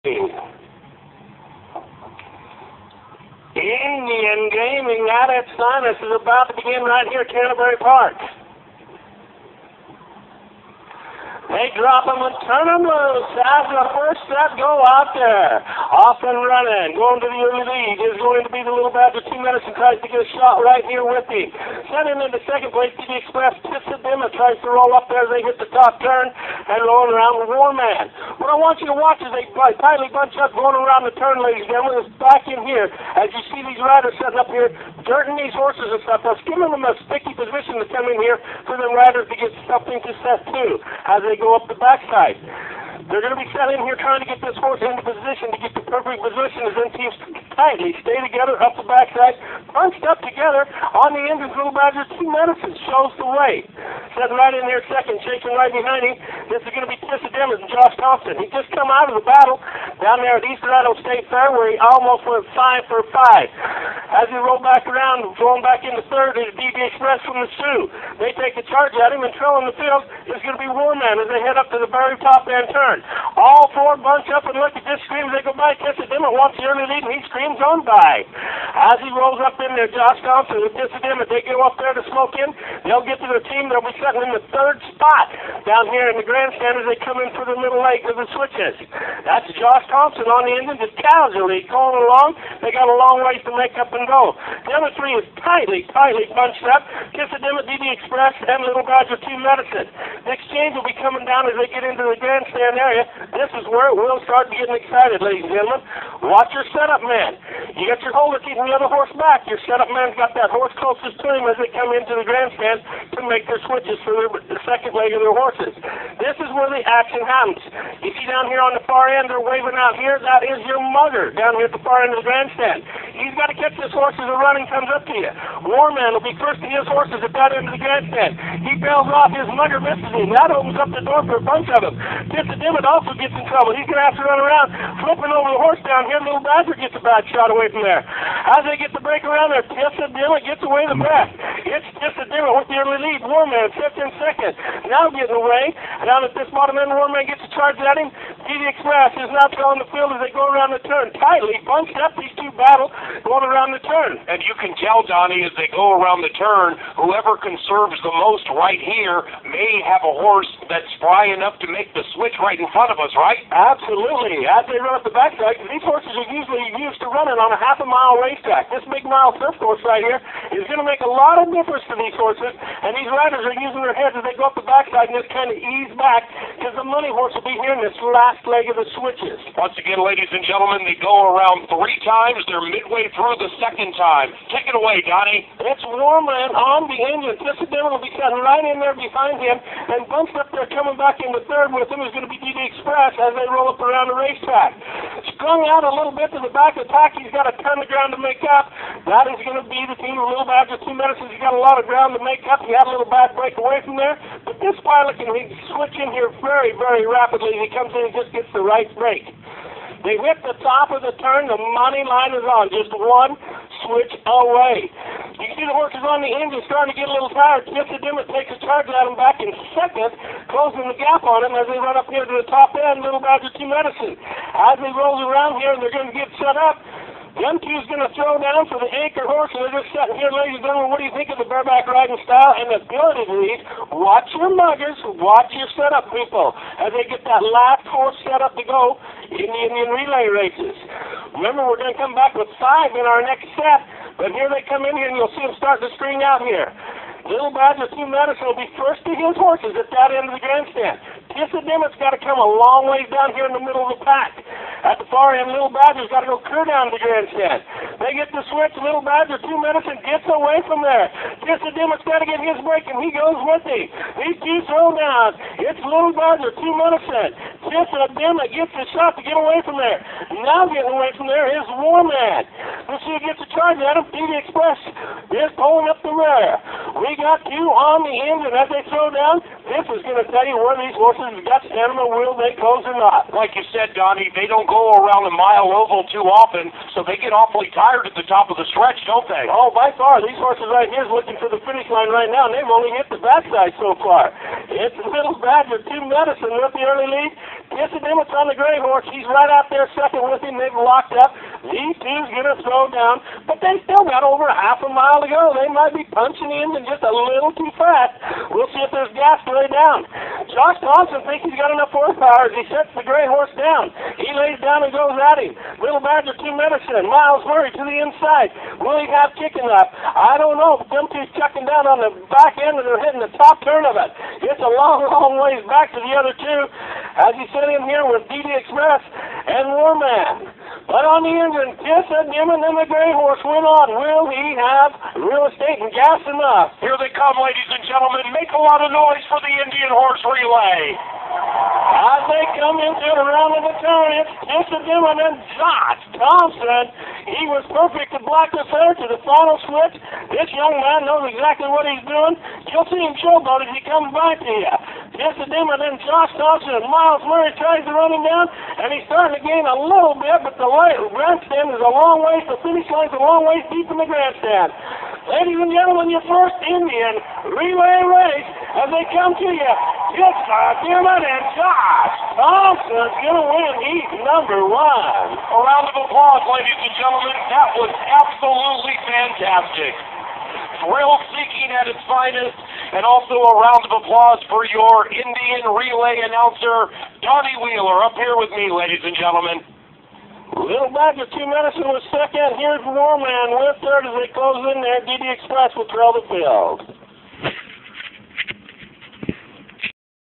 Indian gaming at its finest is about to begin right here at Canterbury Park. They drop them and turn them loose as the first set go out there. Off and running. Going to the early lead is going to be the Little Badger 2 Medicine. Tries to get a shot right here with him. Sending into second place, TD Express. Tissadima tries to roll up there as they hit the top turn and rolling around with War Man. What I want you to watch is they tightly bunch up going around the turn, ladies and gentlemen. It's back in here as you see these riders setting up here, dirting these horses and stuff. That's giving them a sticky position to come in here for them riders to get something to set to as they go up the backside. They're going to be set in here trying to get this horse into position to get the perfect position as then teams tightly stay together up the backside, bunched up together on the engines. Little Badger 2 Medicine shows the way. Set right in there second, chasing right behind him. This is going to be Tissadima and Josh Thompson. He just come out of the battle down there at East Laredo State Fair where he almost went 5 for 5. As he rolled back around, going back into third is DB Express from the Sioux. They take a charge at him and trailing the field is going to be War Man as they head up to the very top end turn. All four bunch up and look at this scream as they go by. Tissadima wants the early lead and he screams on by. As he rolls up in there, Josh Thompson with Tissadima, they go up there to smoke in. They'll get to their team. They'll be sitting in the third spot down here in the grandstand as they come in for the middle leg of the switches. That's Josh Thompson on the engine, just casually going along. They got a long ways to make up and go. The other three is tightly bunched up. Tissadima, DD Express, and Little Badger 2 Medicine. The exchange will be coming down as they get into the grandstand area. This is where it will start getting excited, ladies and gentlemen. Watch your setup man. You got your holder keeping the other horse back. Your setup man's got that horse closest to him as they come into the grandstand to make their switches for the second leg of their horses. This is where the action happens. You see down here on the far end, they're waving out here. That is your mugger down here at the far end of the grandstand. He's got to catch this horse as the running comes up to you. War Man will be first to his horses at that end of the grandstand. He bails off, his mugger misses him. That opens up the door for a bunch of them. Tissadima also gets in trouble. He's going to have to run around, flipping over the horse down here. Little Badger gets a bad shot away from there. As they get the break around there, Tissadima gets away the best. It's Tissadima with the early lead. War Man sits in second. Now getting away. Down at this bottom end, War Man gets a charge at him. DD Express is now trailing the field as they go around the turn. Tightly bunched up, these two battle going around the turn. And you can tell, Donnie, as they go around the turn, whoever conserves the most right here may have a horse that's spry enough to make the switch right in front of us, right? Absolutely. As they run up the backside, these horses are usually used to running on a half-a-mile racetrack. This big mile turf course right here is going to make a lot of difference to these horses, and these riders are using their heads as they go up the backside and just kind of ease back because the money horse will be here in this last leg of the switches. Once again, ladies and gentlemen, they go around 3 times. They're midway through the second time. Take it away, Donnie. It's War Man on the engine. Tissadima will be sitting right in there behind him, and bunched up there coming back into third with him is going to be DD Express as they roll up around the racetrack. Strung out a little bit to the back of the pack. He's got a ton of ground to make up. That is going to be the team of Little Badger 2 Medicine. He's got a lot of ground to make up. He had a little bad break away from there, but this pilot can switch in here very, very rapidly. He comes in and just gets the right break. They hit the top of the turn. The money line is on. Just one switch away. You can see the horses on the engine starting to get a little tired. Tissadima takes a charge at him back in second, closing the gap on him as they run up here to the top end. Little Badger 2 Medicine. As they roll around here, they're going to get set up. Them two's going to throw down for the anchor horse, and they're just sitting here, ladies and gentlemen. What do you think of the bareback riding style and the ability to lead? Watch your muggers, watch your setup, people, as they get that last horse set up to go in the Indian relay races. Remember, we're going to come back with 5 in our next set, but here they come in here, and you'll see them starting to string out here. Little Badger 2 Medicine will be first to his horses at that end of the grandstand. Tissadima's got to come a long ways down here in the middle of the pack. At the far end, Little Badger's got to go clear down the grandstand. They get the switch. Little Badger 2 Medicine gets away from there. Tissadima's got to get his break, and he goes with him. These two throw down. It's Little Badger 2 Medicine. Tissadima gets the shot to get away from there. Now getting away from there is War Man. Let's see who gets a charge at him. DD Express is pulling up the rear. We got two on the end, and as they throw down, this is going to tell you where these horses have got stamina, will they close or not. Like you said, Donnie, they don't go around a mile oval too often, so they get awfully tired at the top of the stretch, don't they? Oh, by far. These horses right here is looking for the finish line right now, and they've only hit the backside so far. It's Little Badger, 2 Medicine with the early lead. Dissidimits on the gray horse. He's right out there second with him. They've locked up. These two's going to throw down, but they still got over half a mile to go. They might be punching in just a little too fast. We'll see if there's gas to lay down. Josh Thompson thinks he's got enough horsepower as he sets the gray horse down. He lays down and goes at him. Little Badger, 2 Medicine. Miles Murray to the inside. Will he have kicking up? I don't know, but them two's chucking down on the back end and they're hitting the top turn of it. It's a long, long ways back to the other two as he set in here with DD Express and Warman. But on the engine, Dissidimit and the gray horse went on. Will he have real estate and gas enough? Here they come, ladies and gentlemen. Make a lot of noise for the Indian Horse Relay. As they come into the round of the turn, it's Dissidimit and Josh Thompson. He was perfect to block the third to the final switch. This young man knows exactly what he's doing. You'll see him showboat as he comes by to you. Dissidimit and Josh Thompson. Miles Murray tries to run him down, and he's starting to gain a little bit, but the grandstand is a long ways, the finish line's a long ways deep in the grandstand. Ladies and gentlemen, your first Indian relay race as they come to you. Dissidimit and Josh Thompson's going to win heat number 1. A round of applause, ladies and gentlemen. That was absolutely fantastic. Thrill-seeking at its finest, and also a round of applause for your Indian relay announcer, Donnie Wheeler, up here with me, ladies and gentlemen. Little Badger, 2 Medicine was second. Here's Warman with third as they close in there. DD Express will trail the field.